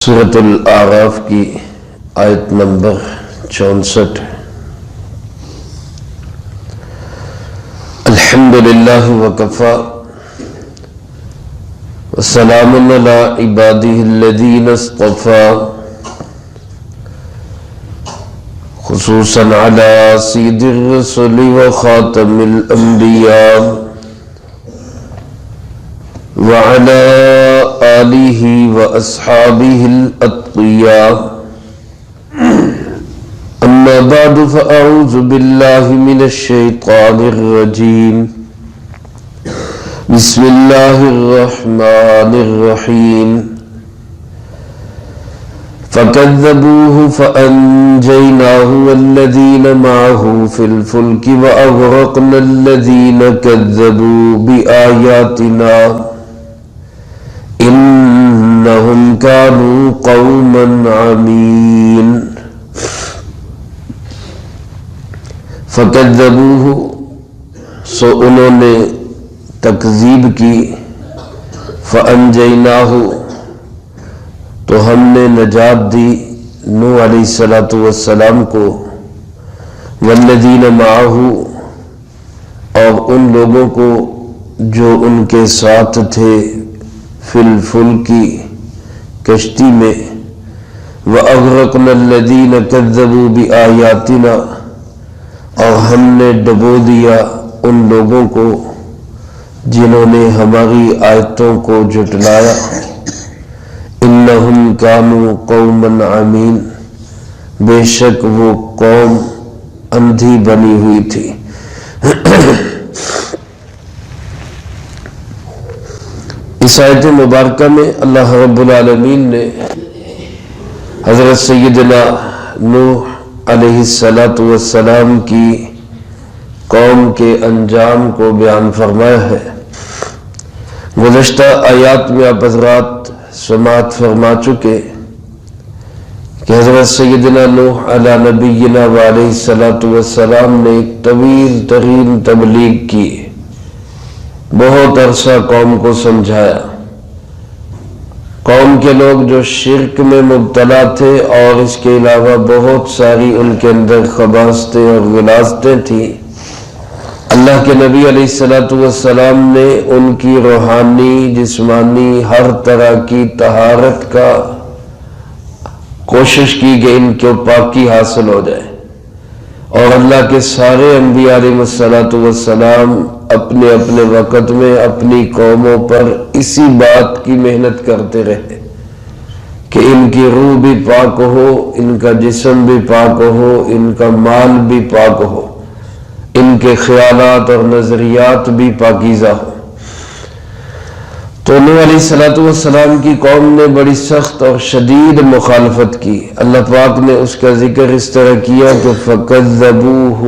سورۃ الاعراف کی آیت نمبر 64۔ الحمدللہ وکفی وسلام علی عبادہ الذین اصطفی، خصوصا علی سید الرسل وخاتم الانبیاء وعلى آلہ واصحابہ الاتقیاء، اما بعد فاعوذ باللہ من الشیطان الرجیم، بسم اللہ الرحمن الرحیم۔ فكذبوه فأنجيناه والذين معه في الفلك وأغرقنا الذين كذبوا بآياتنا انہم کانوا قوما عمین۔ فکذبوہ، سو انہوں نے تکذیب کی، فانجیناہ، تو ہم نے نجات دی نوح علیہ السلام کو، والذین معہ، اور ان لوگوں کو جو ان کے ساتھ تھے، فی الفلکی، کشتی میں، وَأَغْرَقْنَا الَّذِينَ كَذَّبُوا بِآيَاتِنَا، اور ہم نے ڈبو دیا ان لوگوں کو جنہوں نے ہماری آیتوں کو جھٹلایا۔ إِنَّهُمْ كَانُوا قَوْمًا عَمِينَ، بے شک وہ قوم اندھی بنی ہوئی تھی۔ اس آیت مبارکہ میں اللہ رب العالمین نے حضرت سیدنا نوح علیہ السلام کی قوم کے انجام کو بیان فرمایا ہے۔ گزشتہ آیات میں آپ حضرات سماعت فرما چکے کہ حضرت سیدنا نوح علیہ نبینا وعلیہ السلام نے ایک طویل ترین تبلیغ کی، بہت عرصہ قوم کو سمجھایا۔ قوم کے لوگ جو شرک میں مبتلا تھے اور اس کے علاوہ بہت ساری ان کے اندر خباثتیں اور غلاظتیں تھیں، اللہ کے نبی علیہ السلام نے ان کی روحانی، جسمانی، ہر طرح کی طہارت کا کوشش کی کہ ان کو پاکی حاصل ہو جائے، اور اللہ کے سارے انبیاء علیہ السلام اپنے اپنے وقت میں اپنی قوموں پر اسی بات کی محنت کرتے رہے کہ ان کی روح بھی پاک ہو، ان کا جسم بھی پاک ہو، ان کا مال بھی پاک ہو، ان کے خیالات اور نظریات بھی پاکیزہ ہو۔ تو نوح علیہ السلام کی قوم نے بڑی سخت اور شدید مخالفت کی۔ اللہ پاک نے اس کا ذکر اس طرح کیا کہ فَكَذَّبُوهُ،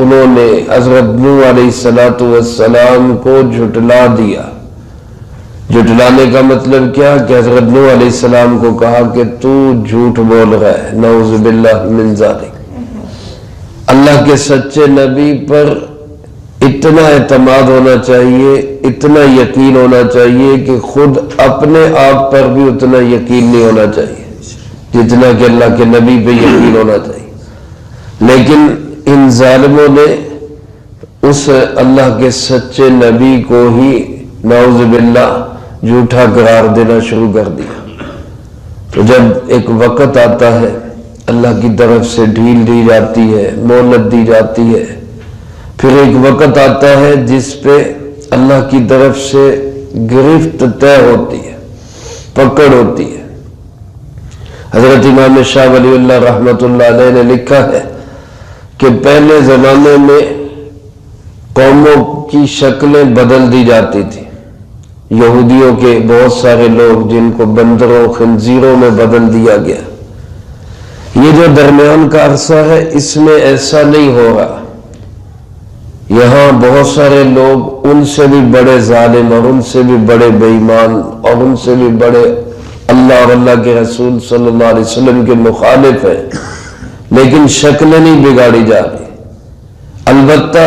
انہوں نے حضرت نوح علیہ السلام کو جھٹلا دیا۔ جھٹلانے کا مطلب کیا کہ حضرت نوح علیہ السلام کو کہا کہ تو جھوٹ بول رہا ہے، نعوذ باللہ من ذالک۔ اللہ کے سچے نبی پر اتنا اعتماد ہونا چاہیے، اتنا یقین ہونا چاہیے کہ خود اپنے آپ پر بھی اتنا یقین نہیں ہونا چاہیے جتنا کہ اللہ کے نبی پہ یقین ہونا چاہیے۔ لیکن ان ظالموں نے اس اللہ کے سچے نبی کو ہی نعوذ باللہ جھوٹا قرار دینا شروع کر دیا۔ تو جب ایک وقت آتا ہے، اللہ کی طرف سے ڈھیل دی جاتی ہے، مہلت دی جاتی ہے، پھر ایک وقت آتا ہے جس پہ اللہ کی طرف سے گرفت طے ہوتی ہے، پکڑ ہوتی ہے۔ حضرت امام شاہ ولی اللہ رحمۃ اللہ علیہ نے لکھا ہے کہ پہلے زمانے میں قوموں کی شکلیں بدل دی جاتی تھی۔ یہودیوں کے بہت سارے لوگ جن کو بندروں، خنزیروں میں بدل دیا گیا۔ یہ جو درمیان کا عرصہ ہے، اس میں ایسا نہیں ہو رہا۔ یہاں بہت سارے لوگ ان سے بھی بڑے ظالم اور ان سے بھی بڑے بے ایمان اور ان سے بھی بڑے اللہ اور اللہ کے رسول صلی اللہ علیہ وسلم کے مخالف ہیں، لیکن شکلیں نہیں بگاڑی جا رہی۔ البتہ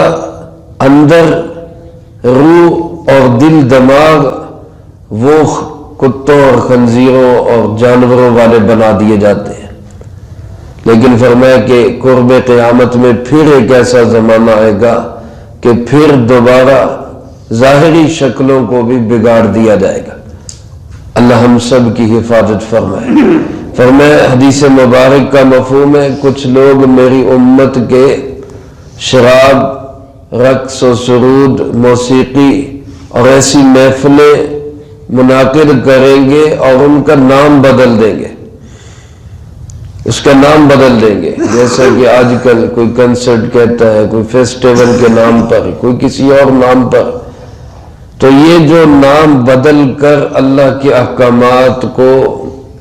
اندر روح اور دل دماغ وہ کتوں اور خنزیروں اور جانوروں والے بنا دیے جاتے ہیں، لیکن فرمایا کہ قرب قیامت میں پھر ایک ایسا زمانہ آئے گا کہ پھر دوبارہ ظاہری شکلوں کو بھی بگاڑ دیا جائے گا۔ اللہ ہم سب کی حفاظت فرمائے۔ فرمایا حدیث مبارک کا مفہوم ہے، کچھ لوگ میری امت کے شراب، رقص و سرود، موسیقی اور ایسی محفلیں منعقد کریں گے اور ان کا نام بدل دیں گے، اس کا نام بدل دیں گے، جیسا کہ آج کل کوئی کنسرٹ کہتا ہے، کوئی فیسٹیول کے نام پر، کوئی کسی اور نام پر۔ تو یہ جو نام بدل کر اللہ کے احکامات کو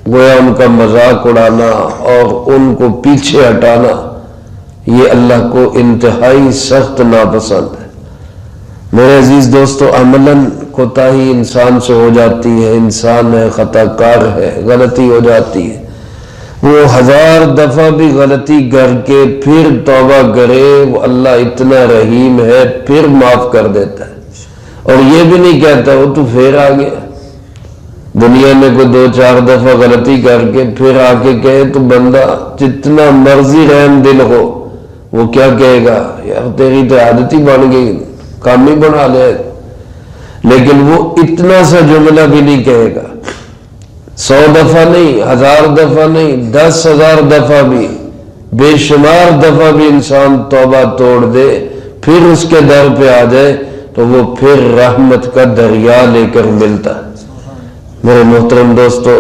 گویا ان کا مذاق اڑانا اور ان کو پیچھے ہٹانا، یہ اللہ کو انتہائی سخت ناپسند ہے۔ میرے عزیز دوستو، عملاً کوتاہی انسان سے ہو جاتی ہے، انسان ہے، خطا کار ہے، غلطی ہو جاتی ہے، وہ 1000 دفعہ بھی غلطی کر کے پھر توبہ کرے، وہ اللہ اتنا رحیم ہے، پھر معاف کر دیتا ہے، اور یہ بھی نہیں کہتا وہ تو پھر آ گیا۔ دنیا میں کوئی 2-4 دفعہ غلطی کر کے پھر آ کے کہے تو بندہ جتنا مرضی رحم دل ہو، وہ کیا کہے گا، یار تیری تو عادت ہی بن گئی، کام ہی بنا لے۔ لیکن وہ اتنا سا جملہ بھی نہیں کہے گا، 100 دفعہ نہیں، 1000 دفعہ نہیں، 10,000 دفعہ بھی، بے شمار دفعہ بھی انسان توبہ توڑ دے، پھر اس کے در پہ آ جائے تو وہ پھر رحمت کا دریا لے کر ملتا ہے۔ میرے محترم دوستو،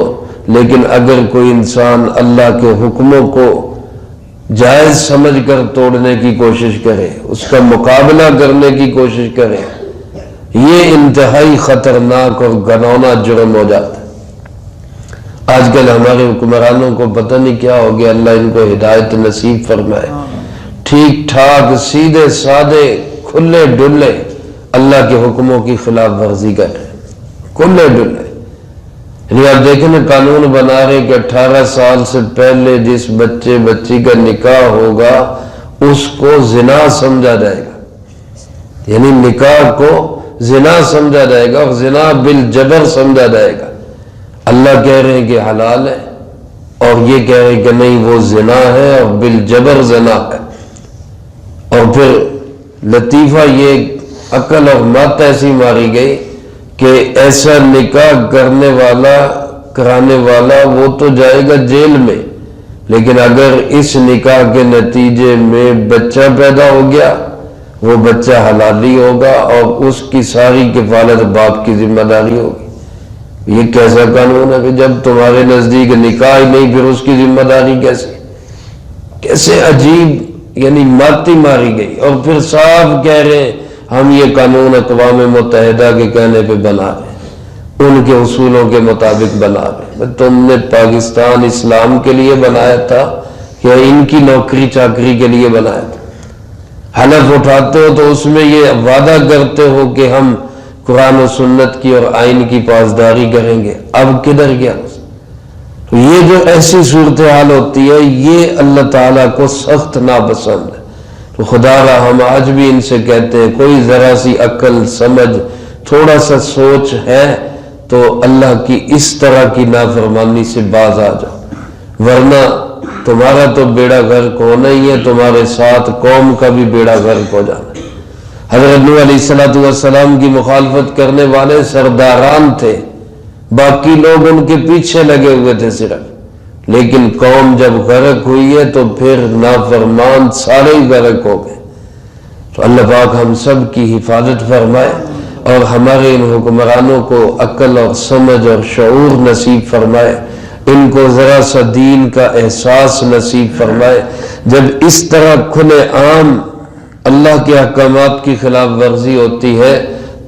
لیکن اگر کوئی انسان اللہ کے حکموں کو جائز سمجھ کر توڑنے کی کوشش کرے، اس کا مقابلہ کرنے کی کوشش کرے، یہ انتہائی خطرناک اور گنونا جرم ہو جاتا ہے۔ آج کل ہمارے حکمرانوں کو پتہ نہیں کیا ہو گیا، اللہ ان کو ہدایت نصیب فرمائے، ٹھیک ٹھاک سیدھے سادے کھلے ڈلے اللہ کے حکموں کی خلاف ورزی کر رہے ہیں، کھلے ڈلے۔ یعنی آپ دیکھیں نا، قانون بنا رہے کہ 18 سال سے پہلے جس بچے بچی کا نکاح ہوگا اس کو زنا سمجھا جائے گا، یعنی نکاح کو زنا سمجھا جائے گا اور زنا بالجبر سمجھا جائے گا۔ اللہ کہہ رہے ہیں کہ حلال ہے، اور یہ کہہ رہے ہیں کہ نہیں وہ زنا ہے اور بالجبر زنا ہے۔ اور پھر لطیفہ یہ عقل اور مت ایسی ماری گئی کہ ایسا نکاح کرنے والا کرانے والا وہ تو جائے گا جیل میں، لیکن اگر اس نکاح کے نتیجے میں بچہ پیدا ہو گیا، وہ بچہ حلالی ہوگا اور اس کی ساری کفالت باپ کی ذمہ داری ہوگی۔ یہ کیسا قانون ہے کہ جب تمہارے نزدیک نکاح ہی نہیں، پھر اس کی ذمہ داری کیسے عجیب، یعنی ماتی ماری گئی۔ اور پھر صاف کہہ رہے ہیں ہم یہ قانون اقوام متحدہ کے کہنے پہ بنا رہے ہیں، ان کے اصولوں کے مطابق بنا رہے ہیں۔ تم نے پاکستان اسلام کے لیے بنایا تھا یا ان کی نوکری چاکری کے لیے بنایا تھا؟ حلف اٹھاتے ہو تو اس میں یہ وعدہ کرتے ہو کہ ہم قرآن و سنت کی اور آئین کی پاسداری کریں گے، اب کدھر گیا؟ یہ جو ایسی صورتحال ہوتی ہے، یہ اللہ تعالیٰ کو سخت ناپسند ہے۔ تو خدا را ہم آج بھی ان سے کہتے ہیں، کوئی ذرا سی عقل سمجھ تھوڑا سا سوچ ہے تو اللہ کی اس طرح کی نافرمانی سے باز آ جاؤ، ورنہ تمہارا تو بیڑا غرق ہونا ہی ہے، تمہارے ساتھ قوم کا بھی بیڑا غرق ہو جانا ہے۔ حضرت نوح علیہ السلام کی مخالفت کرنے والے سرداران تھے، باقی لوگ ان کے پیچھے لگے ہوئے تھے صرف، لیکن قوم جب غرق ہوئی ہے تو پھر نافرمان سارے ہی غرق ہو گئے۔ تو اللہ پاک ہم سب کی حفاظت فرمائے اور ہمارے ان حکمرانوں کو عقل اور سمجھ اور شعور نصیب فرمائے، ان کو ذرا سا دین کا احساس نصیب فرمائے۔ جب اس طرح کھلے عام اللہ کے احکامات کی خلاف ورزی ہوتی ہے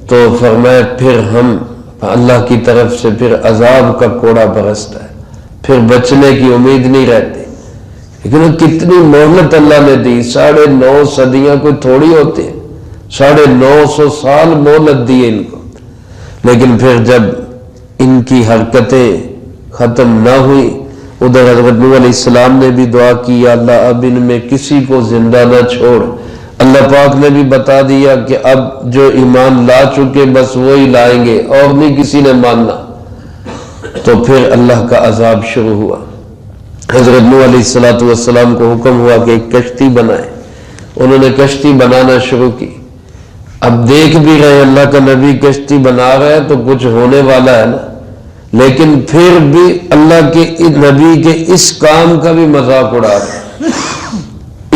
تو فرمائے پھر ہم اللہ کی طرف سے پھر عذاب کا کوڑا برستا ہے، پھر بچنے کی امید نہیں رہتی۔ لیکن کتنی مہلت اللہ نے دی، 9.5 صدیاں کوئی تھوڑی ہوتی ہے، 950 سال مہلت دی ان کو، لیکن پھر جب ان کی حرکتیں ختم نہ ہوئی، ادھر حضرت نوح علیہ السلام نے بھی دعا کی، یا اللہ اب ان میں کسی کو زندہ نہ چھوڑ۔ اللہ پاک نے بھی بتا دیا کہ اب جو ایمان لا چکے بس وہی لائیں گے، اور نہیں کسی نے ماننا۔ تو پھر اللہ کا عذاب شروع ہوا۔ حضرت نوح علیہ السلام کو حکم ہوا کہ ایک کشتی بنائے، انہوں نے کشتی بنانا شروع کی۔ اب دیکھ بھی رہے اللہ کا نبی کشتی بنا رہا ہے تو کچھ ہونے والا ہے نا، لیکن پھر بھی اللہ کے نبی کے اس کام کا بھی مذاق اڑا رہا ہے،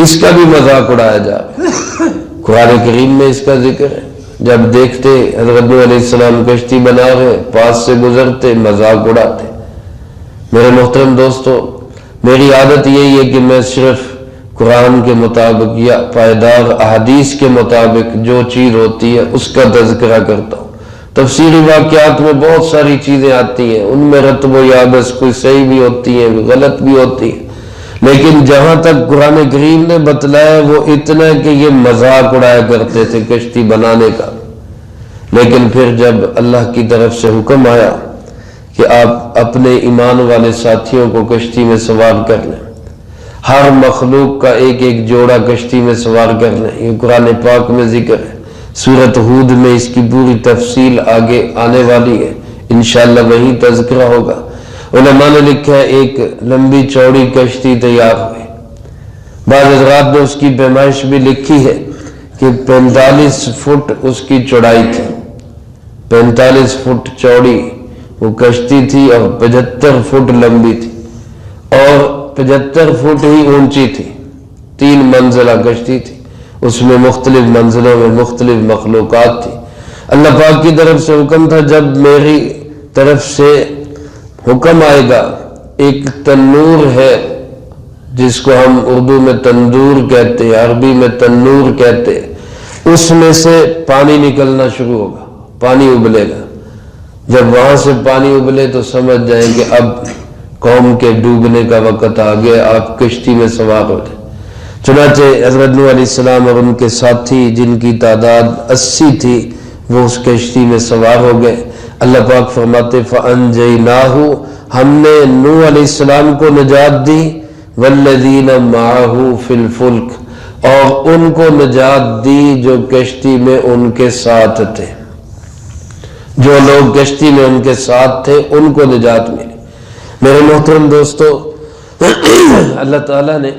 اس کا بھی مذاق اڑایا جا رہا ہے۔ قرآن کریم میں اس کا ذکر ہے، جب دیکھتے حضرت نوح علیہ السلام کشتی بنا رہے، پاس سے گزرتے، مذاق اڑاتے۔ میرے محترم دوستو، میری عادت یہی ہے کہ میں صرف قرآن کے مطابق یا پائیدار احادیث کے مطابق جو چیز ہوتی ہے اس کا تذکرہ کرتا ہوں۔ تفسیری واقعات میں بہت ساری چیزیں آتی ہیں، ان میں رتب و یابس کوئی صحیح بھی ہوتی ہیں، غلط بھی ہوتی ہیں، لیکن جہاں تک قرآن کریم نے بتلایا وہ اتنا ہے کہ یہ مذاق اڑایا کرتے تھے کشتی بنانے کا۔ لیکن پھر جب اللہ کی طرف سے حکم آیا کہ آپ اپنے ایمان والے ساتھیوں کو کشتی میں سوار کر لیں، ہر مخلوق کا ایک ایک جوڑا کشتی میں سوار کر لیں، یہ قرآن پاک میں ذکر ہے۔ سورۃ ہود میں اس کی پوری تفصیل آگے آنے والی ہے، انشاءاللہ وہی تذکرہ ہوگا۔ علماء نے لکھا ہے ایک لمبی چوڑی کشتی تیار ہوئی، بعض حضرات نے اس کی پیمائش بھی لکھی ہے کہ 45 فٹ اس کی چوڑائی تھی، 45 فٹ چوڑی وہ کشتی تھی اور 75 فٹ لمبی تھی اور 75 فٹ ہی اونچی تھی۔ 3 منزلہ کشتی تھی، اس میں مختلف منزلوں میں مختلف مخلوقات تھی۔ اللہ پاک کی طرف سے حکم تھا، جب میری طرف سے حکم آئے گا، ایک تنور ہے جس کو ہم اردو میں تندور کہتے ہیں، عربی میں تنور کہتے ہیں، اس میں سے پانی نکلنا شروع ہوگا، پانی ابلے گا۔ جب وہاں سے پانی ابلے تو سمجھ جائیں کہ اب قوم کے ڈوبنے کا وقت آ گیا، آپ کشتی میں سوار ہو جائیں۔ چنانچہ حضرت نوح علیہ السلام اور ان کے ساتھی جن کی تعداد 80 تھی وہ اس کشتی میں سوار ہو گئے۔ اللہ پاک فرماتے فَأَنْجَيْنَاهُ، ہم نے نوح علیہ السلام کو نجات دی، وَالَّذِينَ مَعَهُ فِي الْفُلْكِ، اور ان کو نجات دی جو کشتی میں ان کے ساتھ تھے، جو لوگ کشتی میں ان کے ساتھ تھے ان کو نجات ملی۔ میرے محترم دوستو، اللہ تعالیٰ نے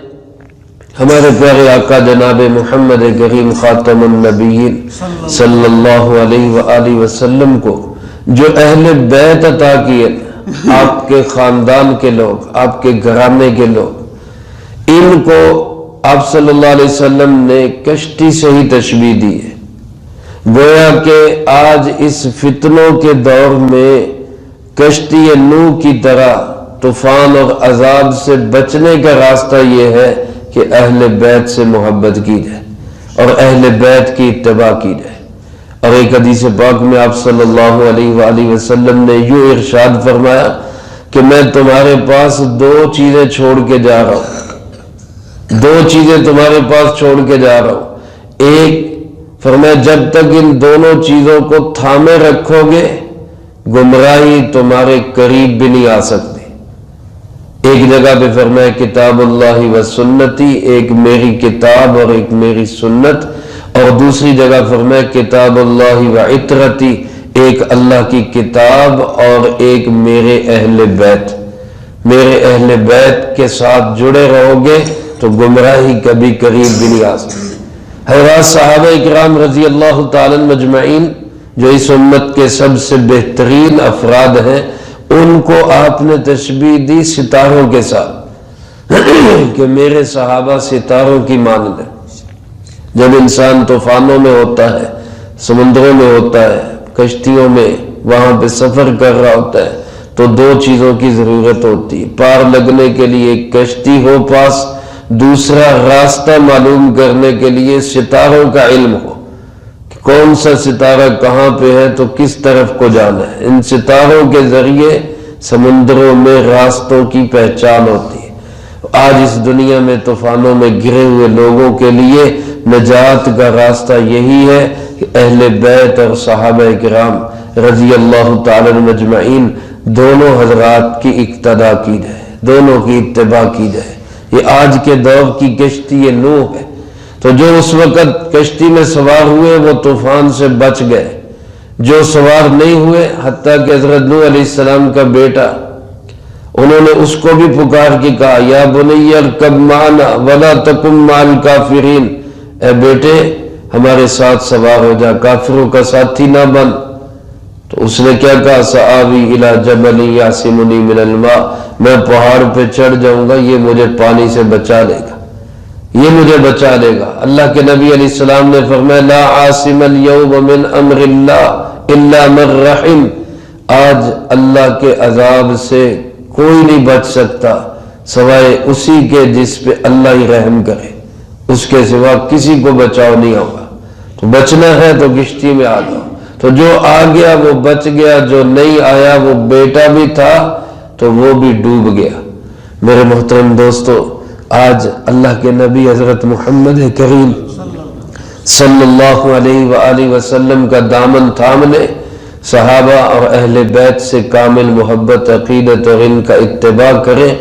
ہمارے پیارے آقا جناب محمد کریم خاتم النبیین صلی اللہ علیہ وآلہ وسلم کو جو اہل بیت عطا کیے، آپ کے خاندان کے لوگ، آپ کے گھرانے کے لوگ، ان کو آپ صلی اللہ علیہ وسلم نے کشتی سے ہی تشبیہ دی ہے۔ گویا کہ آج اس فتنوں کے دور میں کشتی نوح کی طرح طوفان اور عذاب سے بچنے کا راستہ یہ ہے کہ اہل بیت سے محبت کی جائے اور اہل بیت کی اتباع کی جائے۔ اور ایک حدیث پاک میں آپ صلی اللہ علیہ وآلہ وسلم نے یوں ارشاد فرمایا کہ میں تمہارے پاس 2 چیزیں چھوڑ کے جا رہا ہوں، 2 چیزیں تمہارے پاس چھوڑ کے جا رہا ہوں۔ ایک فرمایا جب تک ان دونوں چیزوں کو تھامے رکھو گے گمراہی تمہارے قریب بھی نہیں آ سکتی۔ ایک جگہ پہ فرمایا کتاب اللہ و سنتی، ایک میری کتاب اور ایک میری سنت، اور دوسری جگہ فرمایا کتاب اللہ و عطرتی، ایک اللہ کی کتاب اور ایک میرے اہل بیت۔ میرے اہل بیت کے ساتھ جڑے رہو گے تو گمراہی کبھی قریب بھی نہیں آ سکتی۔ حضرات صحابہ اکرام رضی اللہ تعالی مجمعین جو اس امت کے سب سے بہترین افراد ہیں، ان کو آپ نے تشبیہ دی ستاروں کے ساتھ کہ میرے صحابہ ستاروں کی مانند ہیں۔ جب انسان طوفانوں میں ہوتا ہے، سمندروں میں ہوتا ہے، کشتیوں میں وہاں پہ سفر کر رہا ہوتا ہے تو 2 چیزوں کی ضرورت ہوتی ہے۔ پار لگنے کے لیے ایک کشتی ہو پاس، دوسرا راستہ معلوم کرنے کے لیے ستاروں کا علم ہو کہ کون سا ستارہ کہاں پہ ہے تو کس طرف کو جانا ہے۔ ان ستاروں کے ذریعے سمندروں میں راستوں کی پہچان ہوتی ہے۔ آج اس دنیا میں طوفانوں میں گرے ہوئے لوگوں کے لیے نجات کا راستہ یہی ہے کہ اہل بیت اور صحابہ کرام رضی اللہ تعالی مجمعین دونوں حضرات کی اقتداء کی جائے، دونوں کی اتباع کی جائے۔ یہ آج کے دور کی کشتی نوح ہے۔ تو جو اس وقت کشتی میں سوار ہوئے وہ طوفان سے بچ گئے، جو سوار نہیں ہوئے، حتیٰ کہ حضرت نوح علیہ السلام کا بیٹا، انہوں نے اس کو بھی پکار کے کہا یا بنی ارکب معنا ولا تکن مع الکافرین، اے بیٹے ہمارے ساتھ سوار ہو جا، کافروں کا ساتھی نہ بن۔ تو اس نے کیا کہا سآوی الی جبل یعصمنی من الماء، میں پہاڑ پہ چڑھ جاؤں گا، یہ مجھے پانی سے بچا لے گا، یہ مجھے بچا لے گا۔ اللہ کے نبی علیہ السلام نے فرمایا لا عاصم اليوم من امر اللہ الا من رحم، آج اللہ کے عذاب سے کوئی نہیں بچ سکتا سوائے اسی کے جس پہ اللہ ہی رحم کرے، اس کے سوا کسی کو بچاؤ نہیں ہوگا۔ تو بچنا ہے تو کشتی میں آ جاؤ۔ تو جو آ گیا وہ بچ گیا، جو نہیں آیا وہ بیٹا بھی تھا تو وہ بھی ڈوب گیا۔ میرے محترم دوستو، آج اللہ کے نبی حضرت محمد کریم صلی اللہ علیہ وآلہ وسلم کا دامن تھامنے، صحابہ اور اہل بیت سے کامل محبت، عقیدت اور ان کا اتباع کریں،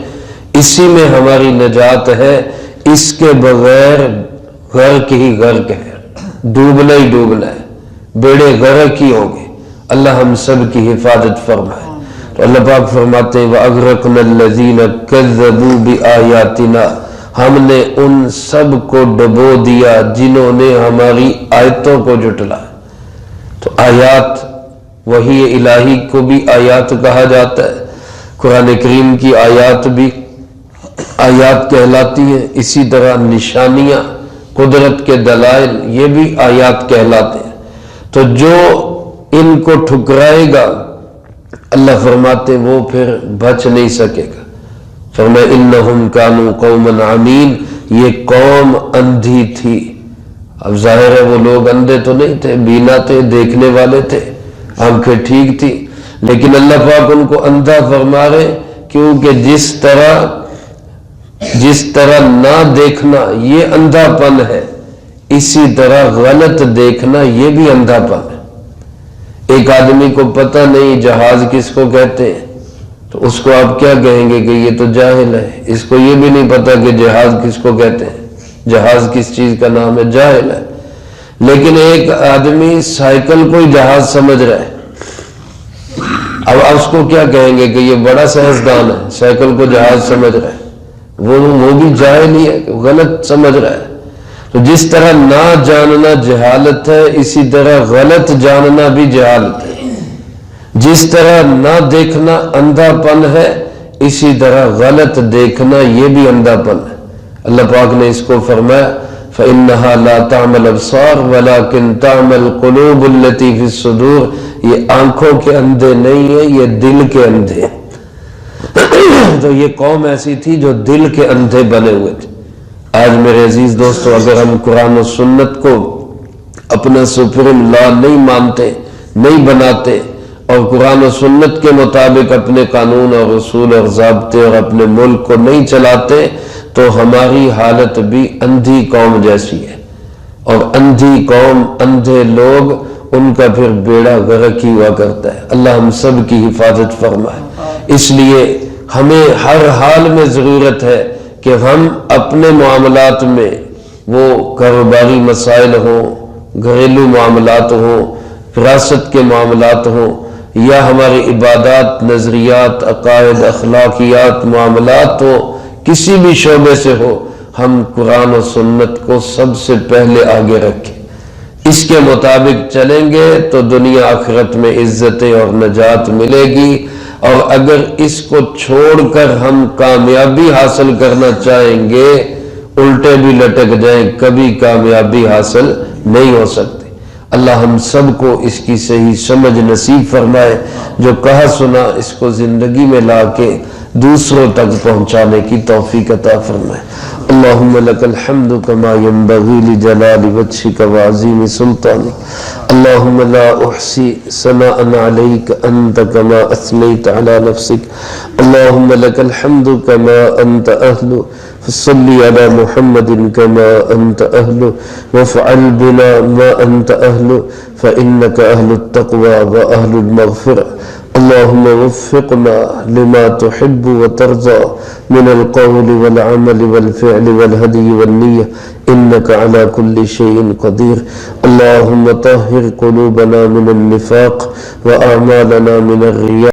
اسی میں ہماری نجات ہے۔ اس کے بغیر غرق ہی غرق ہے، ڈوبنا ہی ڈوبنا ہے، بیڑے غرق ہی ہوں گے۔ اللہ ہم سب کی حفاظت فرمائے۔ تو اللہ پاک فرماتے ہیں وَأَغْرَقْنَا الَّذِينَ كَذَّبُوا بِآيَاتِنَا، ہم نے ان سب کو ڈبو دیا جنہوں نے ہماری آیتوں کو جھٹلایا۔ تو آیات، وحی الہی کو بھی آیات کہا جاتا ہے، قرآن کریم کی آیات بھی آیات کہلاتی ہیں، اسی طرح نشانیاں، قدرت کے دلائل، یہ بھی آیات کہلاتے ہیں۔ تو جو ان کو ٹھکرائے گا، اللہ فرماتے وہ پھر بچ نہیں سکے گا۔ فرمایا انہم کانوا قوما عمین، یہ قوم اندھی تھی۔ اب ظاہر ہے وہ لوگ اندھے تو نہیں تھے، بینا تھے، دیکھنے والے تھے، آنکھیں ٹھیک تھی، لیکن اللہ پاک ان کو اندھا فرما رہے، کیونکہ جس طرح نہ دیکھنا یہ اندھا پن ہے، اسی طرح غلط دیکھنا یہ بھی اندھا پن ہے۔ ایک آدمی کو پتہ نہیں جہاز کس کو کہتے ہیں، تو اس کو آپ کیا کہیں گے کہ یہ تو جاہل ہے، اس کو یہ بھی نہیں پتا کہ جہاز کس کو کہتے ہیں، جہاز کس چیز کا نام ہے، جاہل ہے۔ لیکن ایک آدمی سائیکل کو ہی جہاز سمجھ رہا ہے، اب اس کو کیا کہیں گے کہ یہ بڑا سائنسدان ہے، سائیکل کو جہاز سمجھ رہا ہے، وہ بھی جاہل ہی ہے، غلط سمجھ رہا ہے۔ تو جس طرح نہ جاننا جہالت ہے، اسی طرح غلط جاننا بھی جہالت ہے۔ جس طرح نہ دیکھنا اندھا پن ہے، اسی طرح غلط دیکھنا یہ بھی اندھا پن ہے۔ اللہ پاک نے اس کو فرمایا فَإِنَّهَا لَا تَعْمَى الْأَبْصَارُ وَلَكِنْ تَعْمَى الْقُلُوبُ الَّتِي فِي الصُّدُورِ، یہ آنکھوں کے اندھے نہیں ہیں، یہ دل کے اندھے ہیں۔ تو یہ قوم ایسی تھی جو دل کے اندھے بنے ہوئے تھے۔ آج میرے عزیز دوستو، اگر ہم قرآن و سنت کو اپنا سپریم لا نہیں مانتے، نہیں بناتے، اور قرآن و سنت کے مطابق اپنے قانون اور اصول اور ضابطے اور اپنے ملک کو نہیں چلاتے، تو ہماری حالت بھی اندھی قوم جیسی ہے۔ اور اندھی قوم، اندھے لوگ، ان کا پھر بیڑا غرق ہی ہوا کرتا ہے۔ اللہ ہم سب کی حفاظت فرمائے۔ اس لیے ہمیں ہر حال میں ضرورت ہے کہ ہم اپنے معاملات میں، وہ کاروباری مسائل ہوں، گھریلو معاملات ہوں، وراثت کے معاملات ہوں، یا ہماری عبادات، نظریات، عقائد، اخلاقیات، معاملات ہو، کسی بھی شعبے سے ہو، ہم قرآن و سنت کو سب سے پہلے آگے رکھیں۔ اس کے مطابق چلیں گے تو دنیا آخرت میں عزتیں اور نجات ملے گی، اور اگر اس کو چھوڑ کر ہم کامیابی حاصل کرنا چاہیں گے، الٹے بھی لٹک جائیں، کبھی کامیابی حاصل نہیں ہو سکتی۔ اللہ ہم سب کو اس کی صحیح سمجھ نصیب فرمائے، جو کہا سنا اس کو زندگی میں لا کے دوسروں تک پہنچانے کی توفیق عطا فرمائے۔ اللہم لک الحمد کما ینبغی لجلال وجہک وعظیم سلطانک، اللہم لا احصی ثناء علیک انت کما اثنیت علی نفسک، اللہم لک الحمد کما انت اہل، فصلی علی محمد کما انت اہل، وافعل بنا ما انت اہل، فإنک اہل التقوی واہل المغفرہ، اللهم وفقنا لما تحب وترضى من القول والعمل والفعل والهدي والنية إنك على كل شيء قدير. اللهم طهر قلوبنا من النفاق وأعمالنا من الرياء